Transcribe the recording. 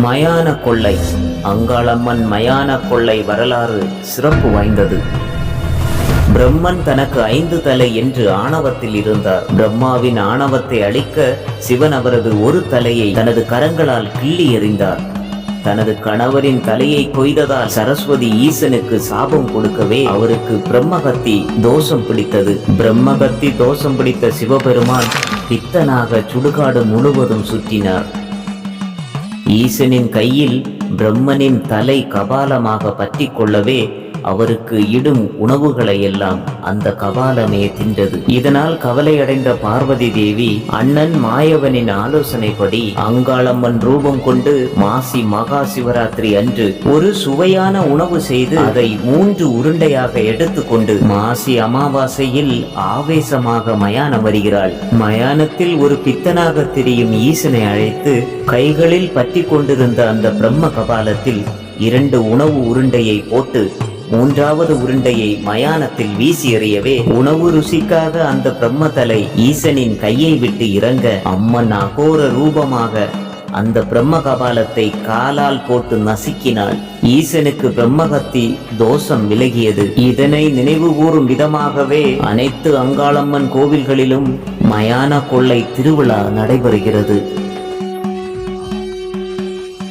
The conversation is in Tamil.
மயான கொள்ளை. அங்காளம்மன் மயான கொள்ளை வரலாறு சிறப்பு வாய்ந்தது. பிரம்மன் தனக்கு 5 தலை என்று ஆணவத்தில் இருந்தார். பிரம்மாவின் ஆணவத்தை அழிக்க சிவன் அவரது ஒரு தலையை தனது கரங்களால் கிள்ளி எறிந்தார். தனது கணவரின் தலையை கொய்ததால் சரஸ்வதி ஈசனுக்கு சாபம் கொடுக்கவே அவருக்கு பிரம்மகத்தி தோஷம் பிடித்தது. பிரம்மகத்தி தோஷம் பிடித்த சிவபெருமான் பித்தனாக சுடுகாடு முழுவதும் சுற்றினார். ஈசனின் கையில் பிரம்மனின் தலை கபாலமாக பற்றி கொள்ளவே அவருக்கு இடும் உணவுகளை எல்லாம் அந்த கபாலமே தின்றது. இதனால் கவலையடைந்த பார்வதி தேவி அண்ணன் மாயவனின் ஆலோசனைப்படி அங்காளம்மன் ரூபம் கொண்டு மாசி மகா சிவராத்திரி அன்று ஒரு சுவையான உணவு செய்து அதை 3 உருண்டையாக எடுத்துக்கொண்டு மாசி அமாவாசையில் ஆவேசமாக மயானம் வருகிறாள். மயானத்தில் ஒரு பித்தனாக தெரியும் ஈசனை அழைத்து கைகளில் பற்றி கொண்டிருந்த அந்த பிரம்ம கபாலத்தில் 2 உணவு உருண்டையை போட்டு 3வது உருண்டையை மயானத்தில் வீசி எறியவே உணவு ருசிக்காக அந்த பிரம்மதலை ஈசனின் கையை விட்டு இறங்க அம்மன் அகோர ரூபமாக அந்த பிரம்ம கபாலத்தை காலால் போட்டு நசுக்கினாள். ஈசனுக்கு பிரம்மகத்தி தோஷம் விலகியது. இதனை நினைவு கூறும் விதமாகவே அனைத்து அங்காளம்மன் கோவில்களிலும் மயான கொள்ளை திருவிழா நடைபெறுகிறது.